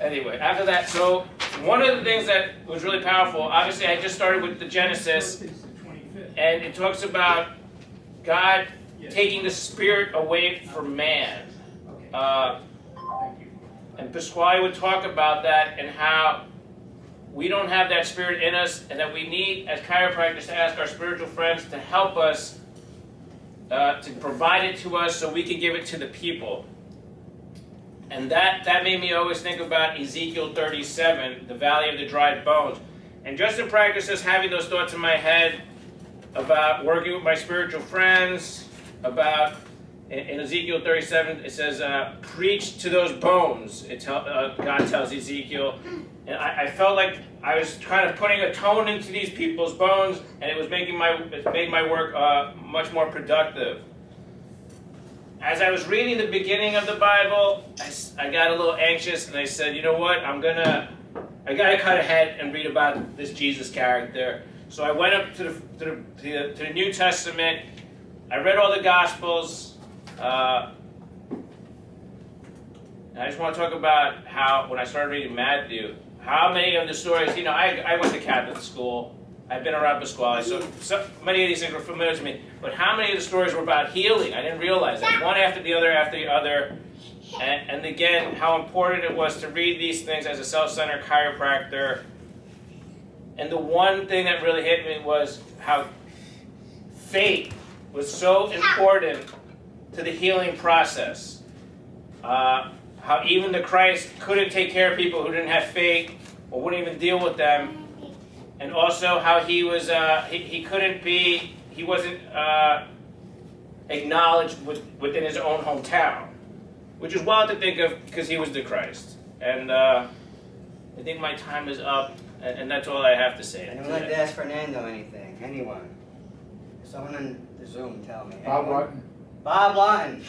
anyway, after that, so one of the things that was really powerful, obviously I just started with the Genesis, and it talks about God taking the spirit away from man. And Pasquale would talk about that and how we don't have that spirit in us, and that we need, as chiropractors, to ask our spiritual friends to help us, to provide it to us so we can give it to the people. And that made me always think about Ezekiel 37, the valley of the dried bones. And just in practice, just having those thoughts in my head about working with my spiritual friends, about, in Ezekiel 37, it says, preach to those bones, God tells Ezekiel. And I felt like I was kind of putting a tone into these people's bones, and it made my work much more productive. As I was reading the beginning of the Bible, I got a little anxious, and I said, you know what, I gotta cut ahead and read about this Jesus character. So I went up to the New Testament. I read all the Gospels. And I just want to talk about how, when I started reading Matthew, how many of the stories, I went to Catholic school. I've been around Pasquale, so many of these things were familiar to me. But how many of the stories were about healing? I didn't realize that. One after the other. And again, how important it was to read these things as a self-centered chiropractor. And the one thing that really hit me was how faith was so important to the healing process. How even the Christ couldn't take care of people who didn't have faith or wouldn't even deal with them. And also how he was, he wasn't acknowledged within his own hometown, which is wild to think of because he was the Christ. And I think my time is up, and that's all I have to say. Anyone like to ask Fernando anything? Anyone? Someone on the Zoom tell me. Bob Lawton. Bob Lawton.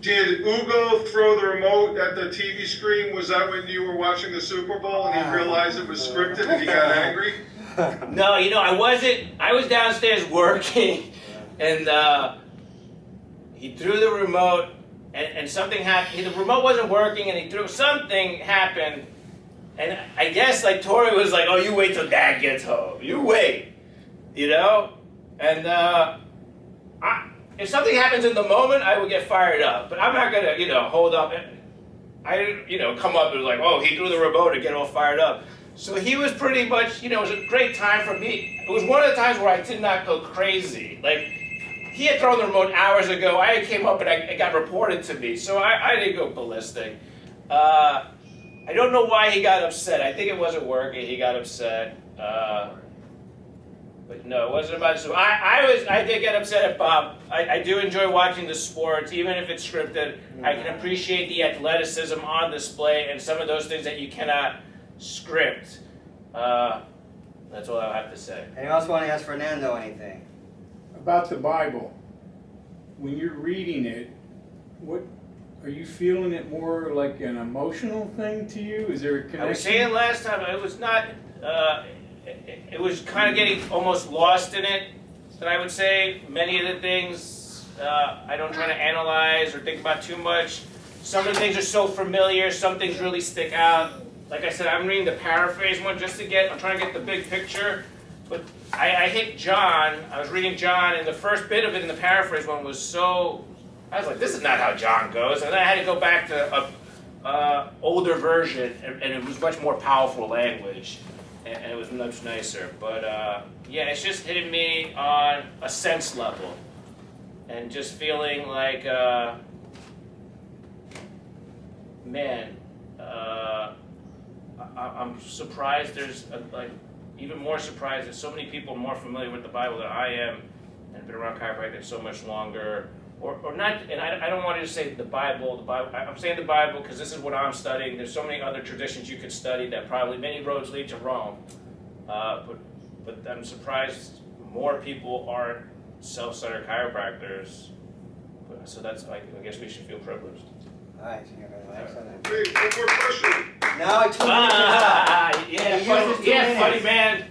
Did Ugo throw the remote at the TV screen? Was that when you were watching the Super Bowl and he realized it was scripted and he got angry? No, I wasn't. I was downstairs working, and he threw the remote, and something happened. The remote wasn't working, and he threw, something happened, and I guess like Tori was like, "Oh, you wait till Dad gets home. You wait," and if something happens in the moment, I would get fired up. But I'm not gonna, hold up. I didn't, come up and was like, "Oh, he threw the remote," and get all fired up. So he was pretty much, it was a great time for me. It was one of the times where I did not go crazy. Like, he had thrown the remote hours ago. I came up and it got reported to me. So I didn't go ballistic. I don't know why he got upset. I think it wasn't working. He got upset. But no, it wasn't about it. So I did get upset at Bob. I do enjoy watching the sports, even if it's scripted. I can appreciate the athleticism on display and some of those things that you cannot script. That's all I have to say. Anyone else want to ask Fernando anything? About the Bible, when you're reading it, what are you feeling it more like an emotional thing to you? Is there a connection? I was saying last time, it was not, it was kind of getting almost lost in it. That I would say many of the things I don't try to analyze or think about too much. Some of the things are so familiar, some things really stick out. Like I said, I'm reading the paraphrase one I'm trying to get the big picture. But I hit John, I was reading John, and the first bit of it in the paraphrase one was so, I was like, this is not how John goes. And then I had to go back to a older version, and it was much more powerful language, and it was much nicer. But yeah, it's just hitting me on a sense level, and just feeling like, man, I'm surprised there's, even more surprised that so many people are more familiar with the Bible than I am, and been around chiropractic so much longer, or not, and I don't want to just say the Bible, I'm saying the Bible because this is what I'm studying. There's so many other traditions you could study that probably many roads lead to Rome, but I'm surprised more people aren't self-centered chiropractors, so that's, I guess we should feel privileged. All right, so you're going to ask something. Wait, one more question. No, 2 minutes is up. Yeah, He funny, used his 2 yeah, minutes. funny man.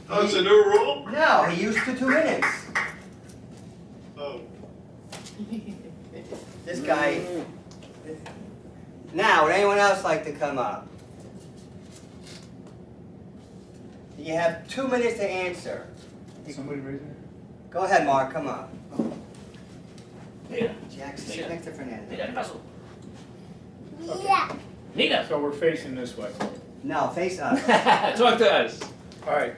Oh, it's a new rule? No, he used the 2 minutes. Oh. This guy, Now, would anyone else like to come up? You have 2 minutes to answer. Somebody raise their hand? Go ahead, Mark, come up. Nita, Jackson, sit Nita. next to Fernando. Nita, paso. Okay. Nita, So we're facing this way. No, face up. talk to us. All right.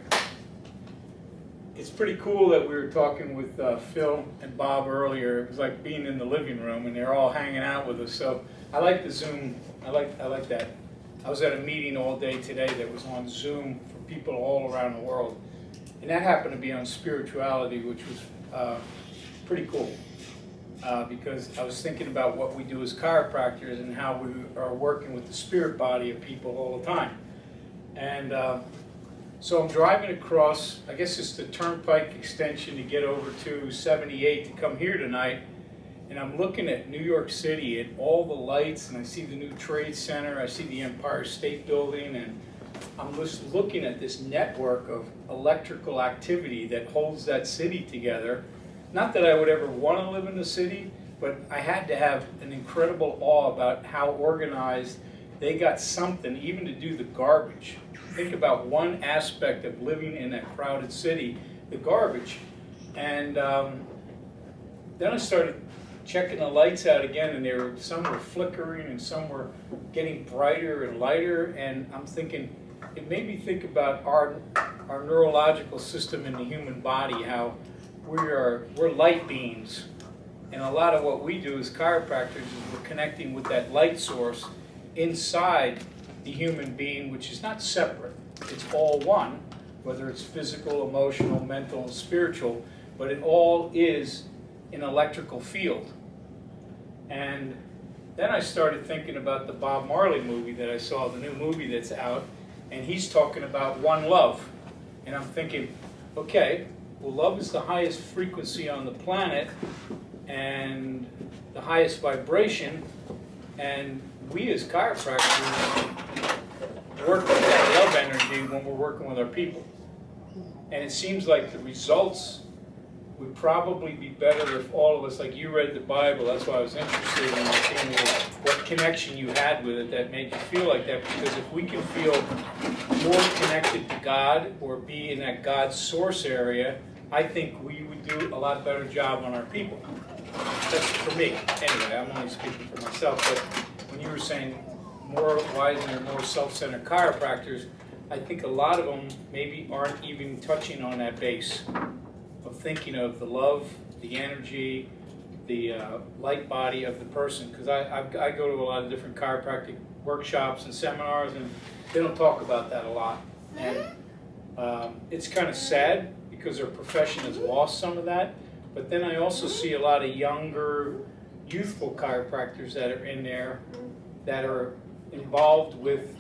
It's pretty cool that we were talking with Phil and Bob earlier. It was like being in the living room and they're all hanging out with us. So I like the Zoom. I like that. I was at a meeting all day today that was on Zoom for people all around the world. And that happened to be on spirituality, which was pretty cool. Because I was thinking about what we do as chiropractors and how we are working with the spirit body of people all the time. And so I'm driving across, I guess it's the Turnpike extension to get over to 78 to come here tonight. And I'm looking at New York City and all the lights, and I see the new Trade Center, I see the Empire State Building, and I'm just looking at this network of electrical activity that holds that city together. Not that I would ever want to live in the city, but I had to have an incredible awe about how organized they got something, even to do the garbage. Think about one aspect of living in that crowded city, the garbage. And then I started checking the lights out again, and some were flickering and some were getting brighter and lighter, and I'm thinking, it made me think about our neurological system in the human body, how we're light beams, and a lot of what we do as chiropractors is we're connecting with that light source inside the human being, which is not separate. It's all one, whether it's physical, emotional, mental, and spiritual, but it all is an electrical field. And then I started thinking about the Bob Marley movie that I saw, the new movie that's out, and he's talking about one love. And I'm thinking, okay, well, love is the highest frequency on the planet and the highest vibration, and we as chiropractors work with that love energy when we're working with our people. And it seems like the results would probably be better if all of us, like you read the Bible, that's why I was interested in seeing what connection you had with it that made you feel like that, because if we can feel more connected to God or be in that God source area, I think we would do a lot better job on our people. That's for me. Anyway, I'm only speaking for myself, but when you were saying more wiser and more self-centered chiropractors, I think a lot of them maybe aren't even touching on that base of thinking of the love, the energy, the light body of the person. Because I go to a lot of different chiropractic workshops and seminars, and they don't talk about that a lot. And it's kind of sad because our profession has lost some of that. But then I also see a lot of younger, youthful chiropractors that are in there that are involved with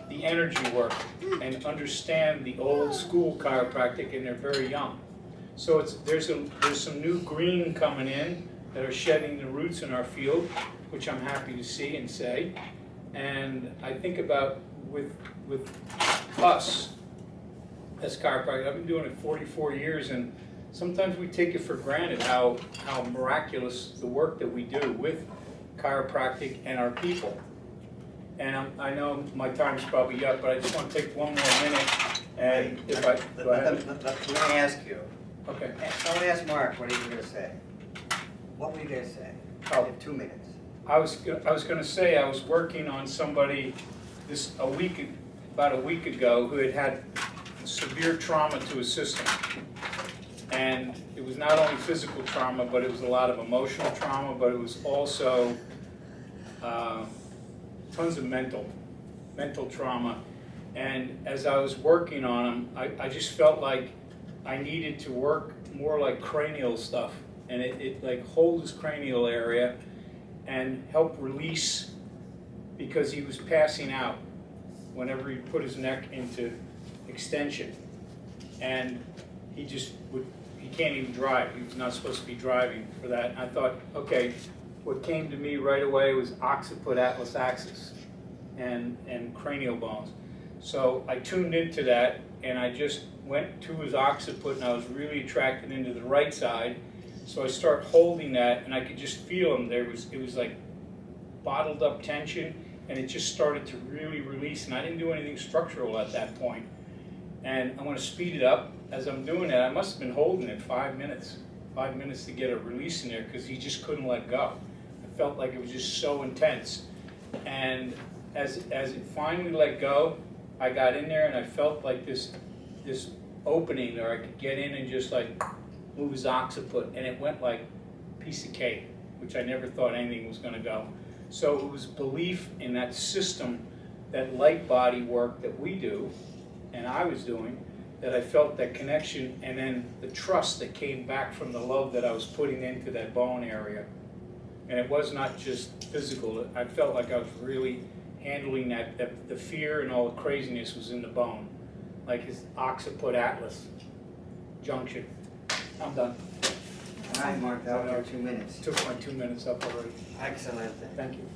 the energy work and understand the old school chiropractic, and they're very young. So there's some new green coming in that are shedding the roots in our field, which I'm happy to see and say. And I think about with us as chiropractors, I've been doing it 44 years, and sometimes we take it for granted how miraculous the work that we do with chiropractic and our people. And I know my time's probably up, but I just want to take one more minute. And if I go ahead. Let me ask you. Okay. I want to ask Mark what he was going to say. What were you going to say? Oh. You have 2 minutes. I was going to say I was working on somebody about a week ago who had severe trauma to his system. And it was not only physical trauma, but it was a lot of emotional trauma, but it was also tons of mental trauma. And as I was working on him, I just felt like I needed to work more like cranial stuff, and it like hold his cranial area and help release, because he was passing out whenever he put his neck into extension, and he can't even drive. He was not supposed to be driving for that. And I thought, okay, what came to me right away was occiput atlas axis and cranial bones. So I tuned into that, and I just went to his occiput, and I was really attracted into the right side. So I start holding that, and I could just feel him. It was like bottled up tension, and it just started to really release, and I didn't do anything structural at that point. And I'm gonna speed it up. As I'm doing it, I must have been holding it 5 minutes to get a release in there, because he just couldn't let go. I felt like it was just so intense. And as it finally let go, I got in there and I felt like this opening where I could get in and just like move his occiput, and it went like a piece of cake, which I never thought anything was gonna go. So it was belief in that system, that light body work that we do, and I was doing, that I felt that connection, and then the trust that came back from the love that I was putting into that bone area. And it was not just physical. I felt like I was really handling that the fear and all the craziness was in the bone, like his occiput atlas junction. I'm done. All right, Mark, that was your 2 minutes. Took my 2 minutes up already. Excellent. Thank you.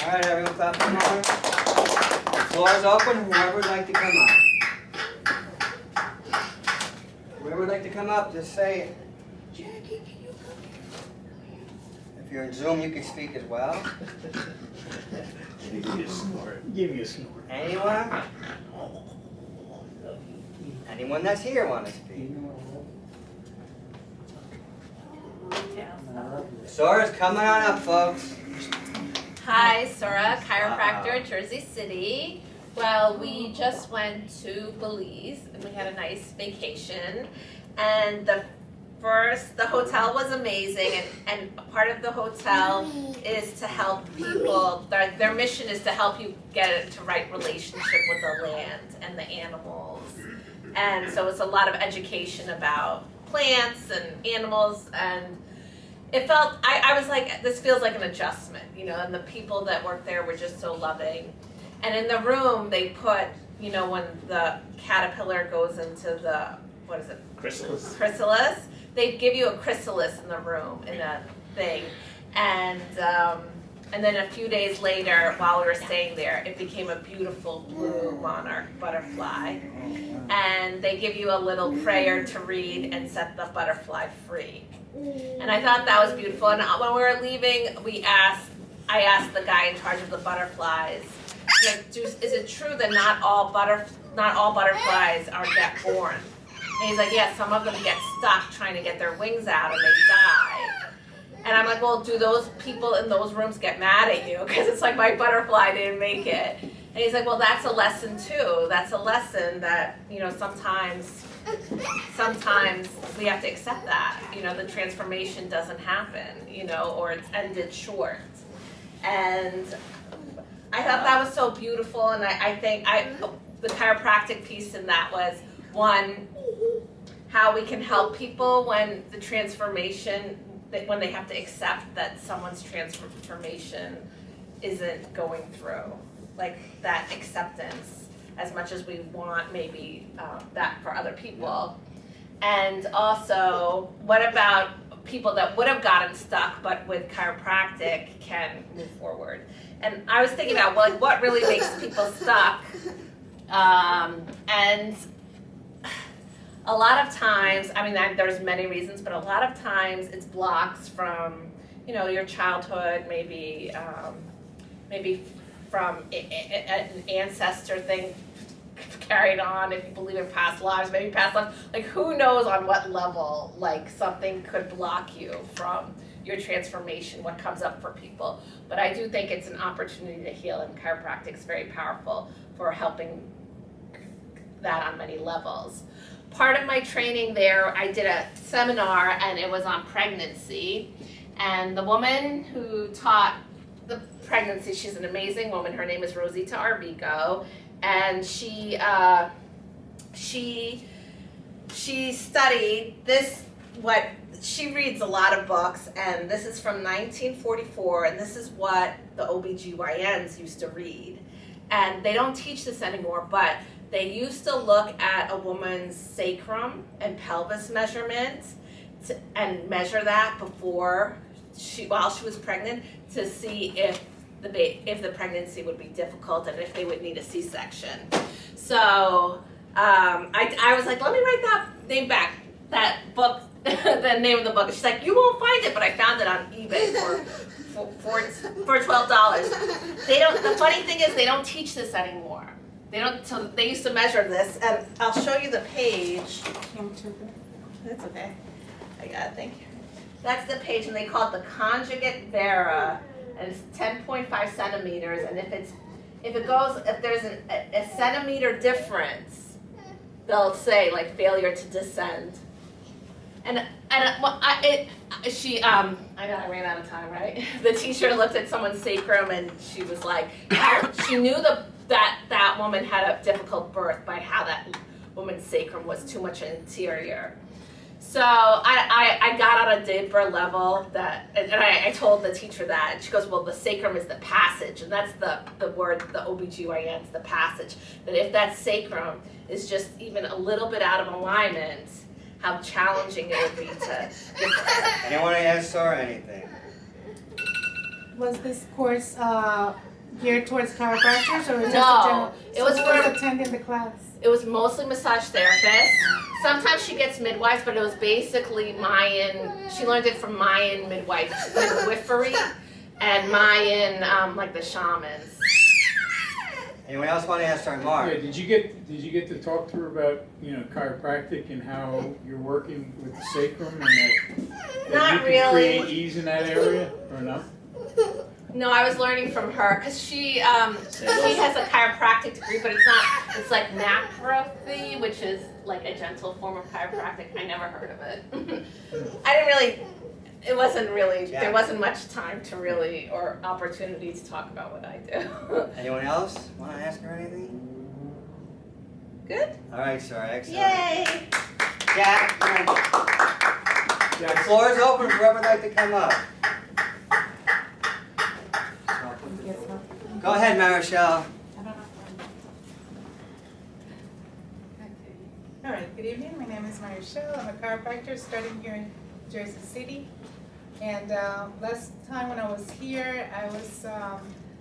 All right, everyone, clap for Mark. The floor is open. Whoever would like to come up. Whoever would like to come up, just say it. Jackie, can you come here? If you're in Zoom, you can speak as well. Give me a snort. Anyone? Anyone that's here want to speak? Sora's coming on up, folks. Hi, Sora, chiropractor, Jersey City. Well, we just went to Belize and we had a nice vacation. And the hotel was amazing, and part of the hotel is to help people. Their mission is to help you get into right relationship with the land and the animals. And so it's a lot of education about plants and animals, and it felt, I was like, this feels like an adjustment, you know, and the people that worked there were just so loving. And in the room, they put, you know, when the caterpillar goes into the, what is it? Chrysalis. They give you a chrysalis in the room, in a thing. And then a few days later, while we were staying there, it became a beautiful blue monarch butterfly. And they give you a little prayer to read and set the butterfly free. And I thought that was beautiful. And when we were leaving, I asked the guy in charge of the butterflies, is it true that not all butterflies get born? And he's like, yeah, some of them get stuck trying to get their wings out and they die. And I'm like, well, do those people in those rooms get mad at you? Because it's like my butterfly didn't make it. And he's like, well, that's a lesson too. That's a lesson that, you know, sometimes we have to accept that. You know, the transformation doesn't happen, you know, or it's ended short. And I thought that was so beautiful, and I think the chiropractic piece in that was, one, how we can help people when the transformation, when they have to accept that someone's transformation isn't going through, like that acceptance, as much as we want maybe that for other people. And also, what about people that would have gotten stuck but with chiropractic can move forward? And I was thinking about, well, like, what really makes people stuck? And a lot of times, I mean, there's many reasons, but a lot of times it's blocks from, you know, your childhood, maybe from an ancestor thing carried on, if you believe in past lives, maybe past lives. Like, who knows on what level, like, something could block you from your transformation, what comes up for people. But I do think it's an opportunity to heal, and chiropractic is very powerful for helping that on many levels. Part of my training there, I did a seminar, and it was on pregnancy. And the woman who taught the pregnancy, she's an amazing woman. Her name is Rosita Arbico, and she studied this. What she reads a lot of books, and this is from 1944, and this is what the OBGYNs used to read. And they don't teach this anymore, but they used to look at a woman's sacrum and pelvis measurement and measure that while she was pregnant, to see if the pregnancy would be difficult and if they would need a C-section. So I was like, let me write that name back, that book, the name of the book. And she's like, you won't find it, but I found it on eBay for $12. They don't. The funny thing is, they don't teach this anymore. They don't. So they used to measure this, and I'll show you the page. That's okay. I got it. Thank you. That's the page, and they call it the conjugate Vera, and it's 10.5 centimeters. And if there's a centimeter difference, they'll say like failure to descend. And well, I ran out of time, right? The teacher looked at someone's sacrum and she was like, she knew that woman had a difficult birth by how that woman's sacrum was too much anterior. So I got on a deeper level and I told the teacher that, and she goes, well, the sacrum is the passage, and that's the word, the OBGYN's the passage. That if that sacrum is just even a little bit out of alignment, how challenging it would be to get that. Anyone ask Sora anything? Was this course geared towards chiropractors or just No, a general? it was who for- attending the class. It was mostly massage therapists. Sometimes she gets midwives, but it was basically Mayan. She learned it from Mayan midwifery and Mayan, like the shamans. Anyone else want to ask Sora? Mark? Yeah, did you get to talk to her about, chiropractic and how you're working with the sacrum and that Not you can really. create ease in that area or no? No, I was learning from her because she has a chiropractic degree, but it's like naturopathy, which is like a gentle form of chiropractic. I never heard of it. There wasn't much time to really, or opportunity to talk about what I do. Anyone else want to ask her anything? Good? All right, Sora, excellent. Yay! Jack, come on. The floor is open for whoever would like to come up. Go ahead, Marichelle. All right, good evening. My name is Marichelle. I'm a chiropractor starting here in Jersey City. And last time when I was here, I was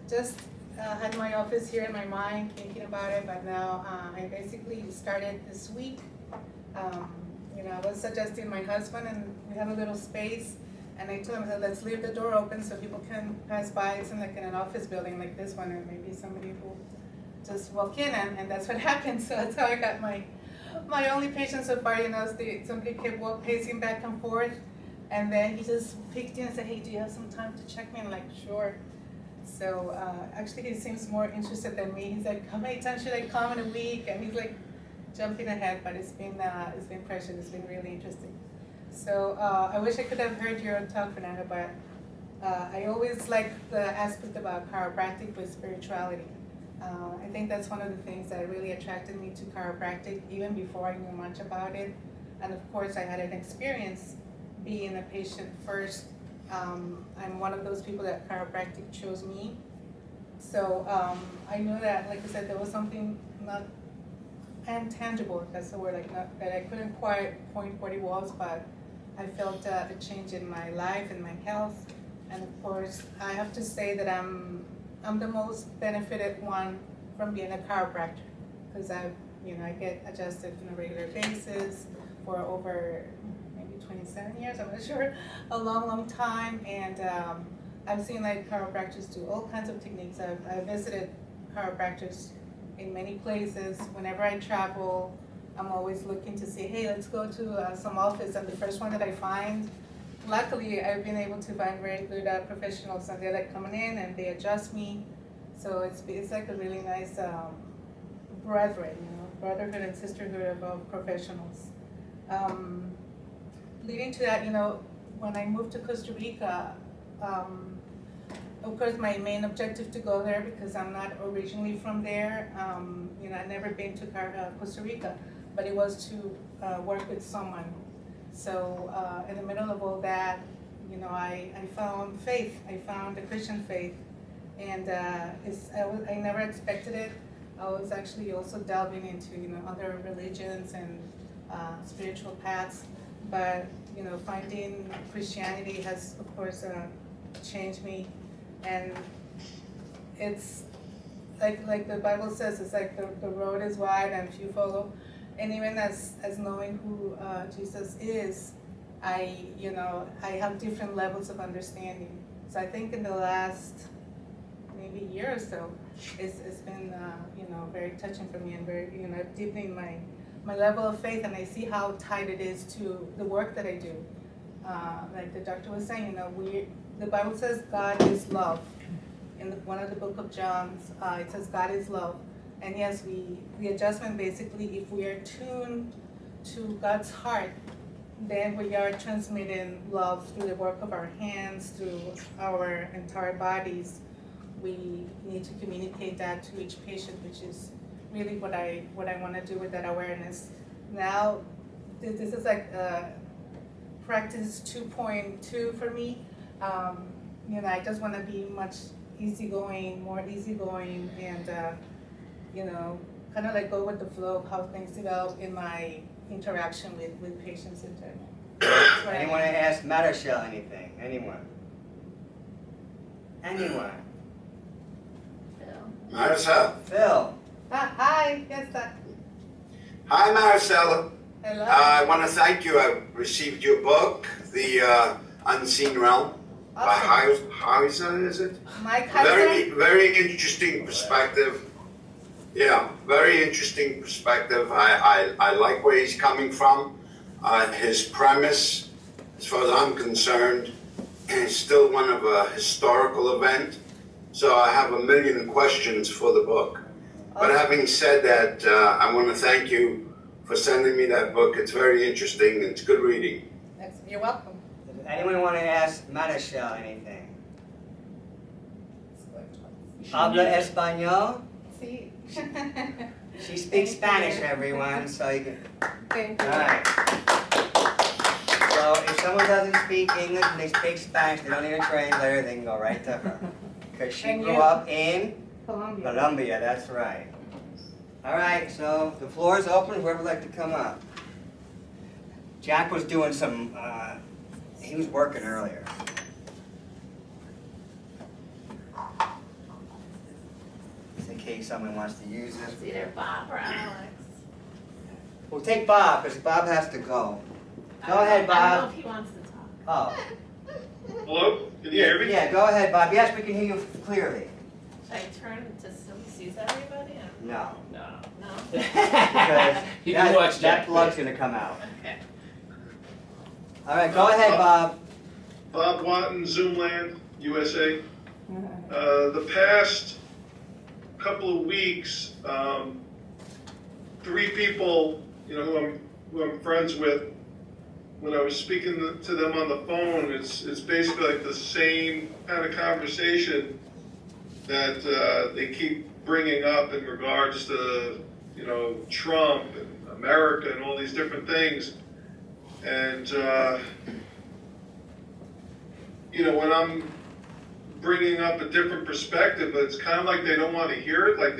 just had my office here in my mind thinking about it, but now I basically started this week. I was suggesting my husband, and we have a little space, and I told him, so let's leave the door open so people can pass by. It's in an office building like this one, and maybe somebody will just walk in, and that's what happened. So that's how I got my only patient so far. Somebody kept pacing back and forth, and then he just picked in and said, hey, do you have some time to check me? And I'm like, sure. So actually he seems more interested than me. He's like, how many times should I come in a week? And he's like jumping ahead, but it's been precious. It's been really interesting. So I wish I could have heard your talk, Fernanda, but I always like the aspect about chiropractic with spirituality. I think that's one of the things that really attracted me to chiropractic even before I knew much about it. And of course I had an experience being a patient first. I'm one of those people that chiropractic chose me. So I knew that, like I said, there was something not intangible, that's the word, that I couldn't quite point 40 walls, but I felt a change in my life and my health. And of course, I have to say that I'm the most benefited one from being a chiropractor, because I get adjusted on a regular basis for over 27 years, I'm not sure, a long time, and I've seen chiropractors do all kinds of techniques. I've visited chiropractors in many places. Whenever I travel, I'm always looking to see, hey, let's go to some office, and the first one that I find, luckily I've been able to find very good professionals, and they're coming in and they adjust me, so it's like a really nice brotherhood and sisterhood of professionals. Leading to that, when I moved to Costa Rica, of course my main objective to go there, because I'm not originally from there, I've never been to Costa Rica, but it was to work with someone. So in the middle of all that, I found faith. I found the Christian faith, and I never expected it. I was actually also delving into other religions and spiritual paths. But finding Christianity has, of course, changed me, and it's like the Bible says, it's like the road is wide and few follow, and even as knowing who Jesus is, I have different levels of understanding. So I think in the last maybe year or so, it's been, very touching for me and very, deepening my level of faith, and I see how tied it is to the work that I do. Like the doctor was saying, the Bible says God is love. In one of the book of John, it says God is love. And yes, the adjustment basically, if we are tuned to God's heart, then we are transmitting love through the work of our hands, through our entire bodies. We need to communicate that to each patient, which is really what I want to do with that awareness. Now, this is like practice 2.2 for me. I just want to be much more easygoing, and kind of like go with the flow of how things develop in my interaction with patients in general. Anyone want to ask Marichelle anything? Anyone? Anyone? Maricela. Phil. Hi, yes, sir. Hi, Maricela. Hello. I want to thank you. I received your book, The Unseen Realm, by Hauser, is it? Mike Heiser. Very interesting perspective. Yeah, very interesting perspective. I like where he's coming from. His premise, as far as I'm concerned, is still one of a historical event. So I have a million questions for the book. But having said that, I want to thank you for sending me that book. It's very interesting. It's good reading. You're welcome. Does anyone want to ask Marichelle anything? Habla Español? Sí. She speaks Spanish, everyone, so you can... Thank you. All right. So if someone doesn't speak English and they speak Spanish, they don't need a translator, they can go right to her. Because she And grew you? up in Colombia. Colombia, that's right. All right, so the floor is open, whoever would like to come up. Jack was doing some, he was working earlier. Just in case someone wants to use this. It's either Bob or Alex. We'll take Bob, because Bob has to go. Go ahead, I don't know Bob. if he wants to talk. Oh. Hello? Can you hear me? Yeah, go ahead, Bob. Yes, we can hear you clearly. Should I turn to so he sees everybody? No. No. No? Because You can watch that Jack. plug's gonna come out. Okay. All right, go ahead, Bob. Bob Watton, Zoomland, USA. The past couple of weeks, 3 people, who I'm friends with, when I was speaking to them on the phone, it's basically like the same kind of conversation that they keep bringing up in regards to, Trump and America and all these different things. And, when I'm bringing up a different perspective, it's kind of like they don't want to hear it, like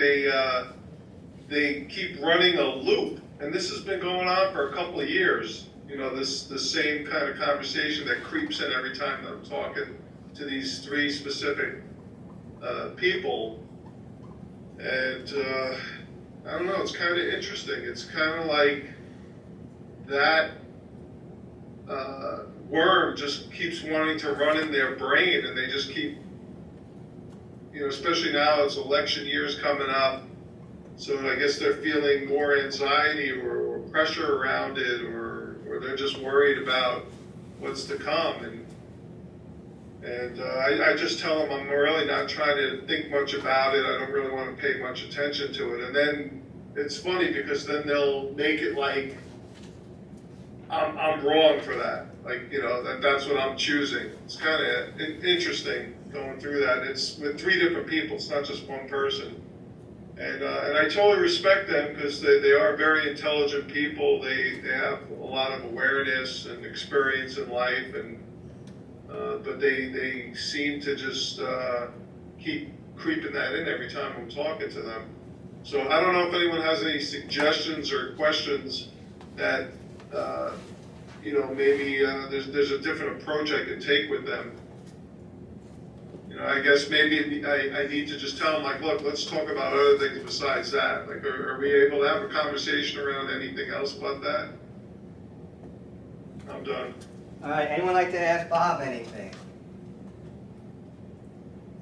they keep running a loop. And this has been going on for a couple of years. This same kind of conversation that creeps in every time that I'm talking to these 3 specific people. And I don't know, it's kind of interesting. It's kind of like that worm just keeps wanting to run in their brain, and they just keep, especially now as election year's coming up. So I guess they're feeling more anxiety or pressure around it, or they're just worried about what's to come. And I just tell them I'm really not trying to think much about it. I don't really want to pay much attention to it. And then it's funny because then they'll make it like I'm wrong for that. Like, that's what I'm choosing. It's kind of interesting going through that. It's with 3 different people. It's not just one person. And I totally respect them because they are very intelligent people. They have a lot of awareness and experience in life, but they seem to just keep creeping that in every time I'm talking to them. So I don't know if anyone has any suggestions or questions that maybe there's a different approach I can take with them. I guess maybe I need to just tell them, like, look, let's talk about other things besides that. Like, are we able to have a conversation around anything else but that? I'm done. All right, anyone like to ask Bob anything?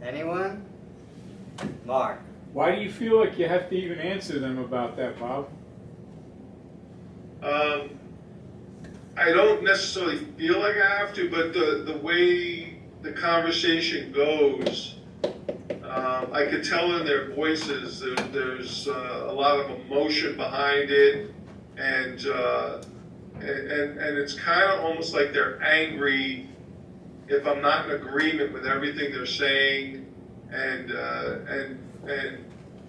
Anyone? Mark? Why do you feel like you have to even answer them about that, Bob? I don't necessarily feel like I have to, but the way the conversation goes, I could tell in their voices there's a lot of emotion behind it, and it's kind of almost like they're angry if I'm not in agreement with everything they're saying, and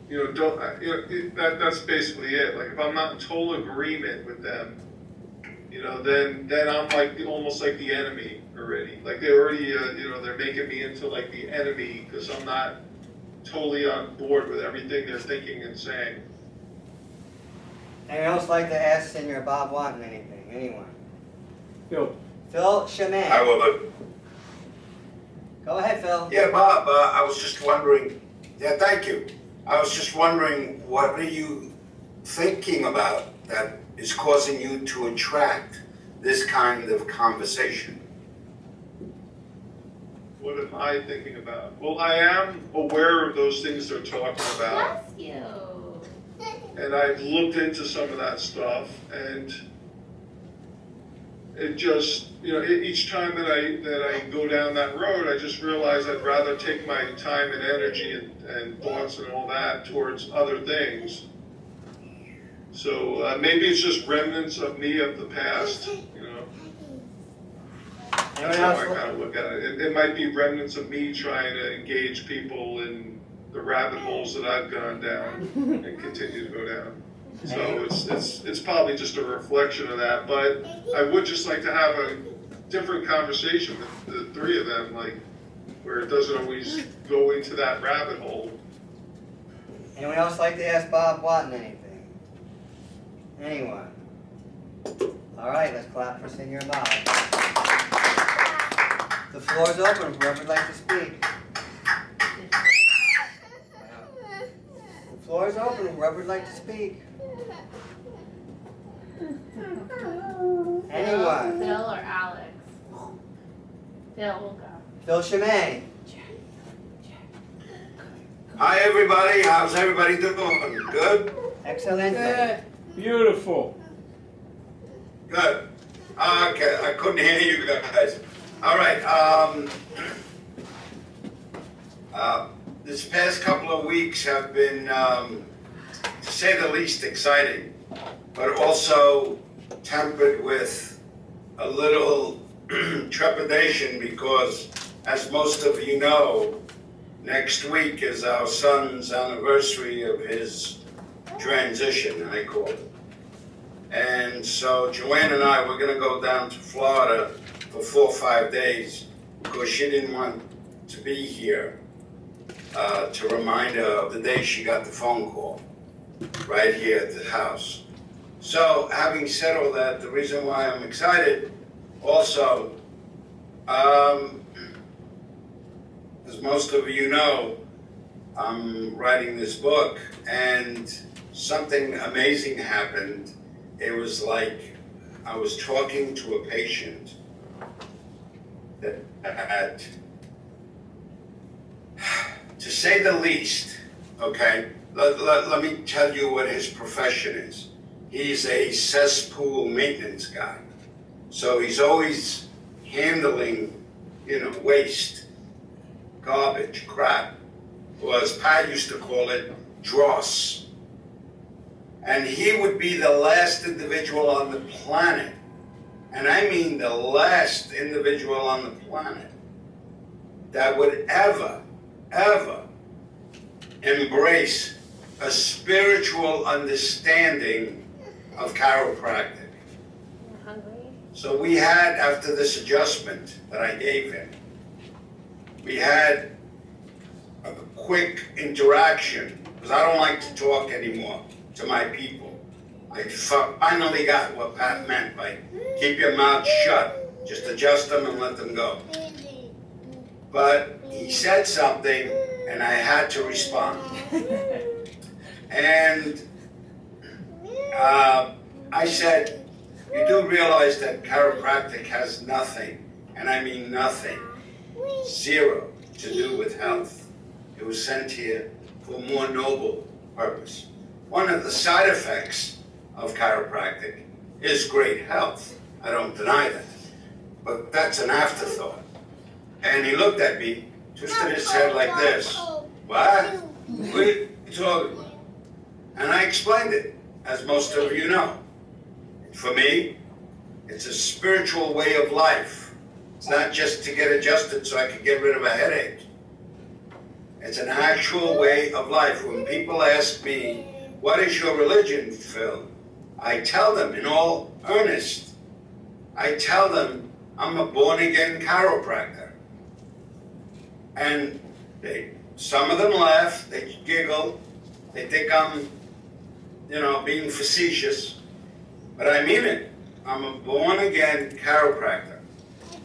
you know, that's basically it. Like if I'm not in total agreement with them, you know, then I'm like almost like the enemy already. Like they already, you know, they're making me into like the enemy because I'm not totally on board with everything they're thinking and saying. Anyone else like to ask Senior Bob Watton anything? Anyone? Phil? Phil Chimay. I will. Go ahead, Phil. Yeah, Bob, I was just wondering, yeah, thank you. I was just wondering, what are you thinking about that is causing you to attract this kind of conversation? What am I thinking about? Well, I am aware of those things they're talking about, Bless you. and I've looked into some of that stuff, and it just, you know, each time that I go down that road, I just realize I'd rather take my time and energy and thoughts and all that towards other things. So maybe it's just remnants of me of the past, you know. Anyone That's how I else? kind of look at it. It might be remnants of me trying to engage people in the rabbit holes that I've gone down and continue to go down. So it's probably just a reflection of that. But I would just like to have a different conversation with the three of them, like where it doesn't always go into that rabbit hole. Anyone else like to ask Bob Watton anything? Anyone? All right, let's clap for Senior Bob. The floor is open. Whoever would like to speak. The floor is open. Whoever would like to speak. Anyone? Phil or Alex? Phil will go. Phil Chimay. Hi, everybody. How's everybody doing? Good? Excellent. Good. Beautiful. Good. Okay, I couldn't hear you guys. All right. This past couple of weeks have been, to say the least, exciting, but also tempered with a little trepidation because, as most of you know, next week is our son's anniversary of his transition, I call it. And so Joanne and I were going to go down to Florida for 4 or 5 days because she didn't want to be here to remind her of the day she got the phone call right here at the house. So having said all that, the reason why I'm excited also, as most of you know, I'm writing this book and something amazing happened. It was like I was talking to a patient that had, to say the least, okay, let me tell you what his profession is. He's a cesspool maintenance guy. So he's always handling, waste, garbage, crap, or as Pat used to call it, dross. And he would be the last individual on the planet, and I mean the last individual on the planet, that would ever embrace a spiritual understanding of chiropractic. You're hungry? So we had, after this adjustment that I gave him, we had a quick interaction, because I don't like to talk anymore to my people. I finally got what Pat meant by keep your mouth shut, just adjust them and let them go. But he said something and I had to respond. And I said, you do realize that chiropractic has nothing, and I mean nothing, zero, to do with health. It was sent here for a more noble purpose. One of the side effects of chiropractic is great health. I don't deny that. But that's an afterthought. And he looked at me, twisted his head like this. What? What are you talking about? And I explained it, as most of you know. For me, it's a spiritual way of life. It's not just to get adjusted so I can get rid of a headache. It's an actual way of life. When people ask me, what is your religion, Phil? I tell them in all earnest, I tell them I'm a born-again chiropractor. And some of them laugh, they giggle, they think I'm, being facetious. But I mean it. I'm a born-again chiropractor.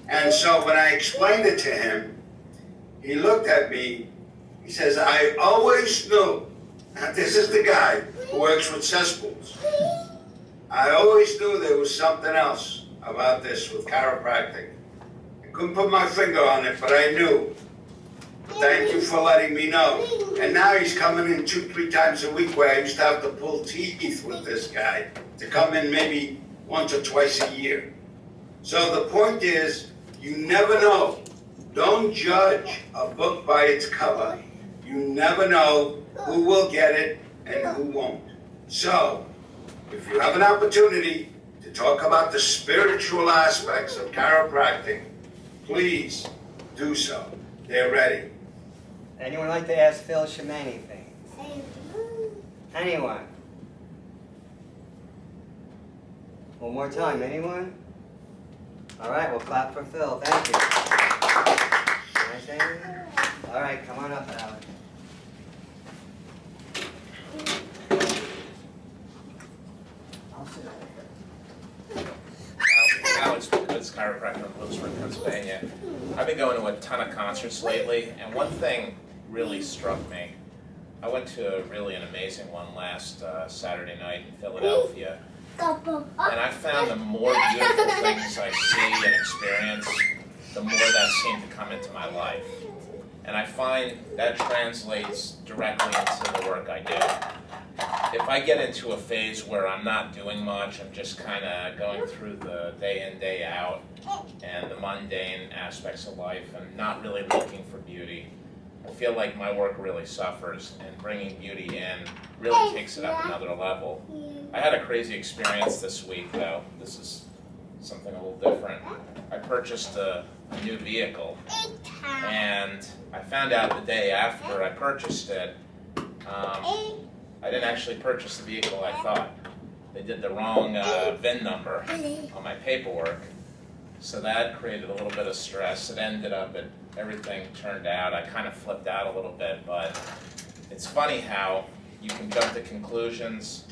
And so when I explained it to him, he looked at me, he says, I always knew, now this is the guy who works with cesspools. I always knew there was something else about this with chiropractic. I couldn't put my finger on it, but I knew. Thank you for letting me know. And now he's coming in 2-3 times a week, where I used to have to pull teeth with this guy to come in maybe once or twice a year. So the point is, you never know. Don't judge a book by its cover. You never know who will get it and who won't. So, if you have an opportunity to talk about the spiritual aspects of chiropractic, please do so. They're ready. Anyone like to ask Phil Shim anything? Anyone? One more time, anyone? All right, we'll clap for Phil. Thank you. Can I say anything? All right, come on up, Alex. I'll sit over here. Alex Woods, chiropractor in Lewisburg, Pennsylvania. I've been going to a ton of concerts lately, and one thing really struck me. I went to an amazing one last Saturday night in Philadelphia, and I found the more beautiful things I see and experience, the more that seemed to come into my life. And I find that translates directly into the work I do. If I get into a phase where I'm not doing much, I'm just kind of going through the day in, day out, and the mundane aspects of life, and not really looking for beauty, I feel like my work really suffers, and bringing beauty in really takes it up another level. I had a crazy experience this week, though. This is something a little different. I purchased a new vehicle, and I found out the day after I purchased it, I didn't actually purchase the vehicle I thought. They did the wrong VIN number on my paperwork, so that created a little bit of stress. It ended up, everything turned out, I kind of flipped out a little bit, but it's funny how you can jump to conclusions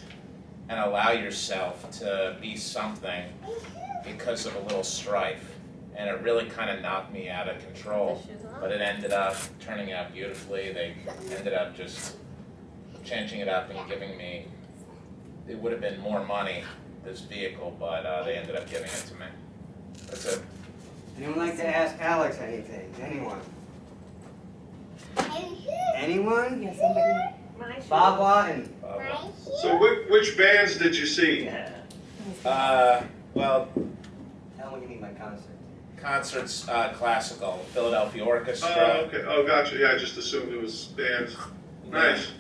and allow yourself to be something because of a little strife. And it really kind of knocked me out of control, but it ended up turning out beautifully. They ended up just changing it up and giving me, it would have been more money, this vehicle, but they ended up giving it to me. That's it. Anyone like to ask Alex anything? Anyone? Anyone? Yes, somebody. Bob Watton. So which bands did you see? Well, Tell me when you need my concert. concerts, classical, Philadelphia Orchestra. Oh, okay. Oh, gotcha. Yeah, I just assumed it was bands. Nice.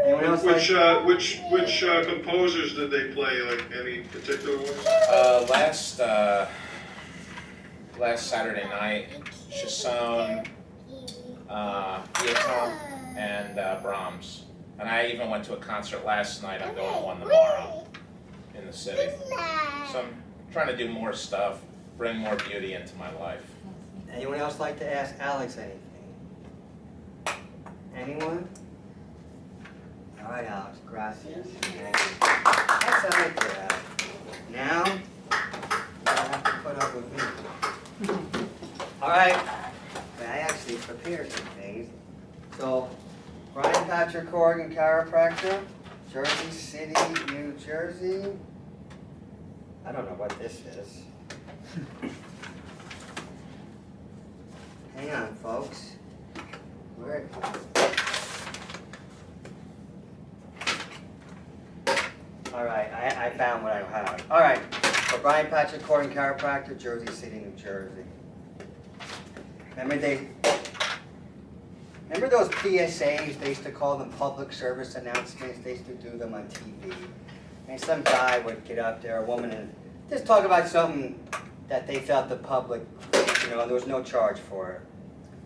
Anyone else Which composers did they play? Like any particular ones? Last Saturday night, Chasson, Pietro, and Brahms. And I even went to a concert last night. I'm going to one tomorrow in the city. So I'm trying to do more stuff, bring more beauty into my life. Anyone else like to ask Alex anything? Anyone? All right, Alex, gracias. That's all right there, Alex. Now, you don't have to put up with me. All right, I actually prepared some things. So, Brian Patrick Corrigan, chiropractor, Jersey City, New Jersey. I don't know what this is. Hang on, folks. Good. All right, I found what I have. All right, so Brian Patrick Court Chiropractor, Jersey City, New Jersey. Remember those PSAs? They used to call them public service announcements. They used to do them on TV. And some guy would get up there, a woman, and just talk about something that they felt the public, there was no charge for it.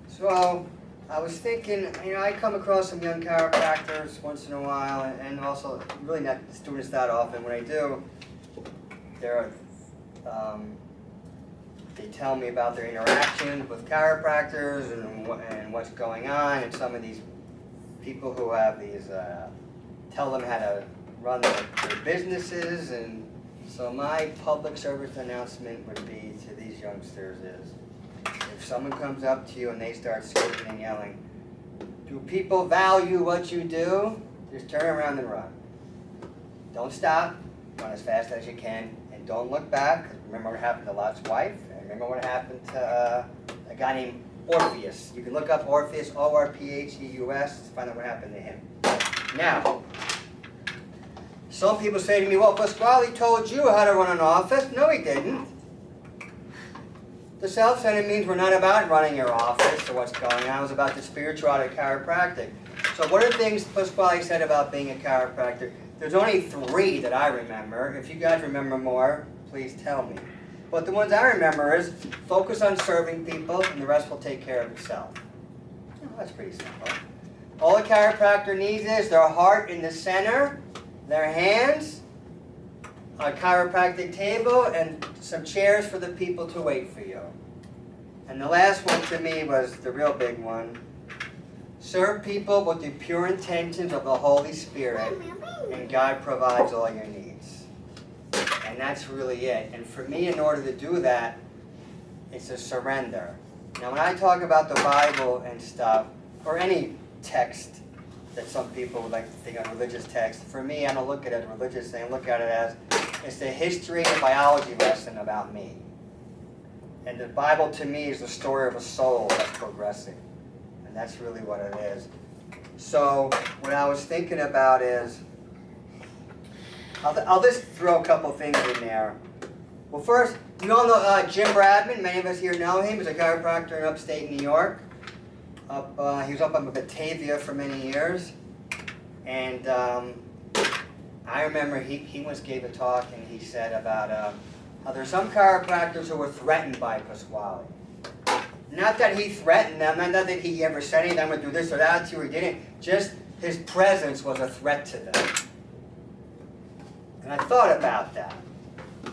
So I was thinking, I come across some young chiropractors once in a while, and also really not students that often. When I do, they tell me about their interactions with chiropractors and what's going on, and some of these people who have these, tell them how to run their businesses. And so my public service announcement would be to these youngsters is, if someone comes up to you and they start screaming and yelling, do people value what you do? Just turn around and run. Don't stop, run as fast as you can, and don't look back. Remember what happened to Lot's wife, and remember what happened to a guy named Orpheus. You can look up Orpheus, O-R-P-H-E-U-S, to find out what happened to him. Now, some people say to me, well, Pasquale told you how to run an office. No, he didn't. The self-centered means we're not about running your office or what's going on. It was about the spirituality of chiropractic. So what are things Pasquale said about being a chiropractor? There's only 3 that I remember. If you guys remember more, please tell me. But the ones I remember is focus on serving people and the rest will take care of itself. Oh, that's pretty simple. All a chiropractor needs is their heart in the center, their hands, a chiropractic table, and some chairs for the people to wait for you. And the last one to me was the real big one. Serve people with the pure intentions of the Holy Spirit, and God provides all your needs. And that's really it. And for me, in order to do that, it's a surrender. Now, when I talk about the Bible and stuff, or any text that some people would like to think of, religious text, for me, I don't look at it as a religious thing. I look at it as it's the history and biology lesson about me. And the Bible, to me, is the story of a soul that's progressing. And that's really what it is. So what I was thinking about is, I'll just throw a couple things in there. Well, first, you all know Jim Bradman. Many of us here know him. He's a chiropractor in upstate New York. He was up in Batavia for many years. And I remember he once gave a talk and he said about how there's some chiropractors who were threatened by Pasquale. Not that he threatened them, not that he ever said anything would do this or that to you, or he didn't. Just his presence was a threat to them. And I thought about that.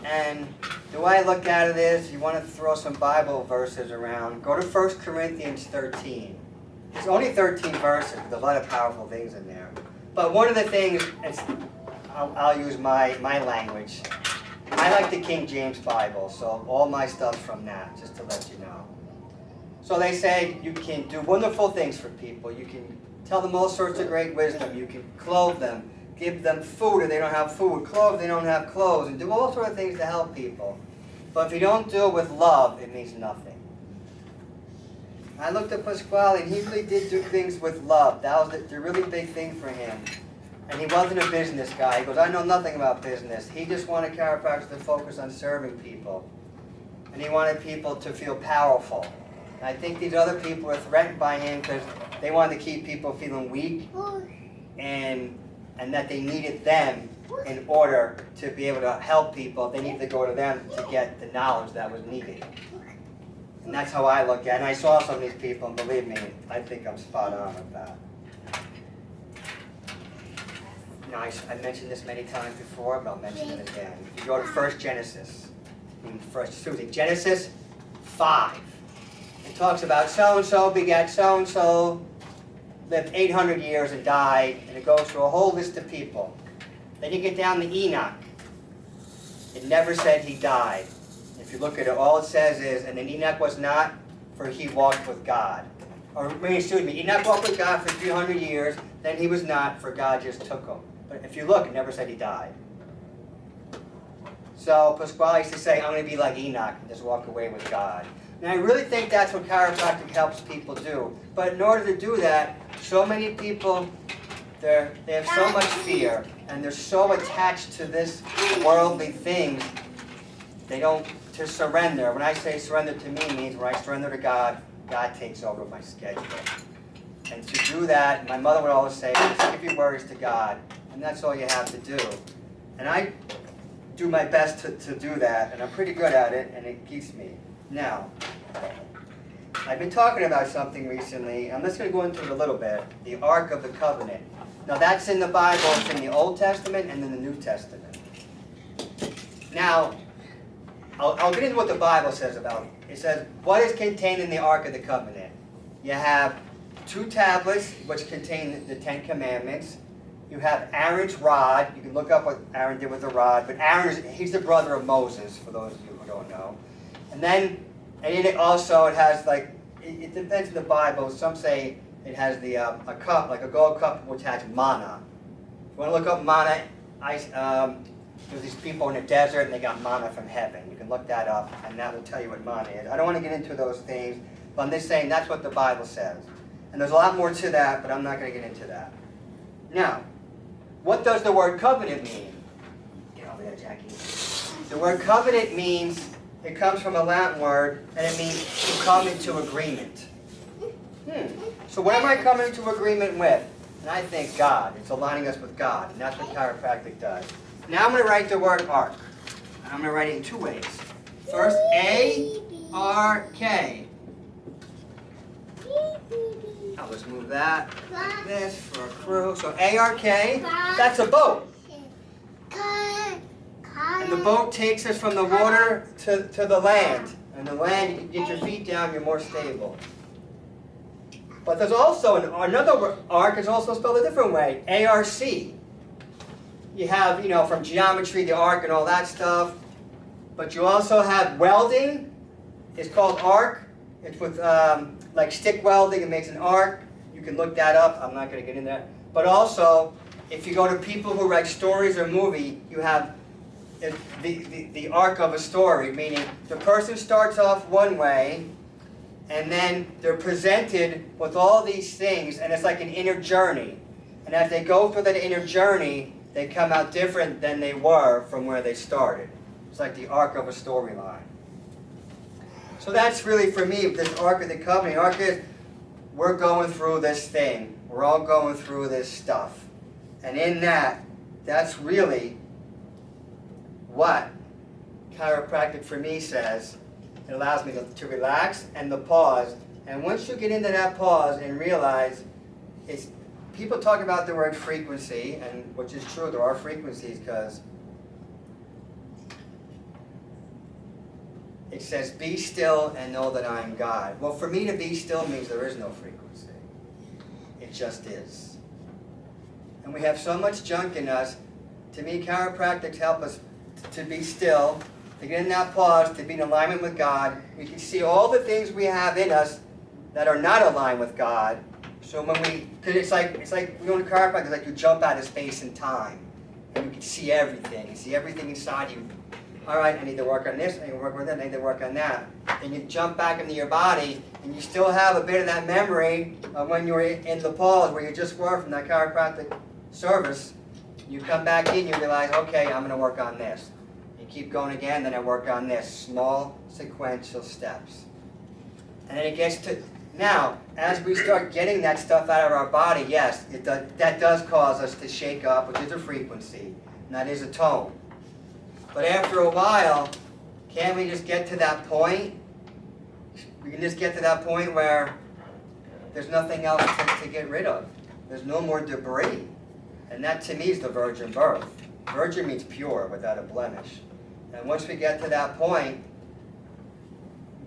And the way I look at it is, you want to throw some Bible verses around, go to 1 Corinthians 13. It's only 13 verses, but there's a lot of powerful things in there. But one of the things, I'll use my language. I like the King James Bible, so all my stuff's from that, just to let you know. So they say you can do wonderful things for people. You can tell them all sorts of great wisdom. You can clothe them, give them food if they don't have food, clothes if they don't have clothes, and do all sorts of things to help people. But if you don't do it with love, it means nothing. I looked at Pasquale, and he really did do things with love. That was the really big thing for him. And he wasn't a business guy. He goes, I know nothing about business. He just wanted chiropractors to focus on serving people. And he wanted people to feel powerful. And I think these other people were threatened by him because they wanted to keep people feeling weak and that they needed them in order to be able to help people. They needed to go to them to get the knowledge that was needed. And that's how I look at it. And I saw some of these people, and believe me, I think I'm spot on with that. Now, I mentioned this many times before, but I'll mention it again. If you go to Genesis 5, it talks about so-and-so begat so-and-so, lived 800 years and died, and it goes through a whole list of people. Then you get down to Enoch. It never said he died. If you look at it, all it says is, and then Enoch was not, for he walked with God. Or, excuse me, Enoch walked with God for 300 years, then he was not, for God just took him. But if you look, it never said he died. So Pasquale used to say, I'm going to be like Enoch and just walk away with God. And I really think that's what chiropractic helps people do. But in order to do that, so many people, they have so much fear, and they're so attached to this worldly things, they don't, to surrender. When I say surrender to me, means when I surrender to God, God takes over my schedule. And to do that, my mother would always say, just give your worries to God, and that's all you have to do. And I do my best to do that, and I'm pretty good at it, and it keeps me. Now, I've been talking about something recently. I'm just going to go into it a little bit. The Ark of the Covenant. Now, that's in the Bible. It's in the Old Testament and in the New Testament. Now, I'll get into what the Bible says about it. It says, what is contained in the Ark of the Covenant? You have 2 tablets, which contain the 10 Commandments. You have Aaron's rod. You can look up what Aaron did with the rod. But Aaron, he's the brother of Moses, for those of you who don't know. And then, and in it also, it has like, it depends on the Bible. Some say it has a cup, like a gold cup, which has manna. If you want to look up manna, there's these people in the desert and they got manna from heaven. You can look that up, and that will tell you what manna is. I don't want to get into those things, but I'm just saying that's what the Bible says. And there's a lot more to that, but I'm not going to get into that. Now, what does the word covenant mean? Get over there, Jackie. The word covenant means, it comes from a Latin word, and it means to come into agreement. So what am I coming into agreement with? And I think God. It's aligning us with God, and that's what chiropractic does. Now I'm going to write the word ark. And I'm going to write it in 2 ways. First, A-R-K. I'll just move that like this for a crew. So A-R-K, that's a boat. And the boat takes us from the water to the land. And the land, you can get your feet down, you're more stable. But there's also another ark is also spelled a different way, A-R-C. You have, from geometry, the arc and all that stuff. But you also have welding. It's called arc. It's with like stick welding. It makes an arc. You can look that up. I'm not going to get into that. But also, if you go to people who write stories or movie, you have the arc of a story, meaning the person starts off one way, and then they're presented with all these things, and it's like an inner journey. And as they go through that inner journey, they come out different than they were from where they started. It's like the arc of a storyline. So that's really, for me, this Ark of the Covenant. The Ark is, we're going through this thing. We're all going through this stuff. And in that, that's really what chiropractic for me says. It allows me to relax and the pause. And once you get into that pause and realize, it's people talk about the word frequency, and which is true, there are frequencies, because it says, be still and know that I am God. Well, for me to be still means there is no frequency. It just is. And we have so much junk in us. To me, chiropractics help us to be still, to get in that pause, to be in alignment with God. We can see all the things we have in us that are not aligned with God. So when because it's like we go to chiropractic, it's like you jump out of space and time. And you can see everything. You see everything inside you. All right, I need to work on this, I need to work on that, I need to work on that. And you jump back into your body, and you still have a bit of that memory of when you were in the pause, where you just were from that chiropractic service. You come back in, you realize, okay, I'm going to work on this. You keep going again, then I work on this. Small, sequential steps. And then it gets to, now, as we start getting that stuff out of our body, yes, that does cause us to shake up, which is a frequency, and that is a tone. But after a while, can't we just get to that point? We can just get to that point where there's nothing else to get rid of. There's no more debris. And that, to me, is the virgin birth. Virgin means pure, without a blemish. And once we get to that point,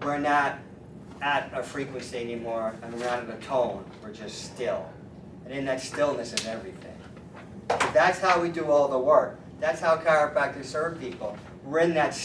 we're not at a frequency anymore, and we're not in a tone. We're just still. And in that stillness is everything. That's how we do all the work. That's how chiropractors serve people. We're in that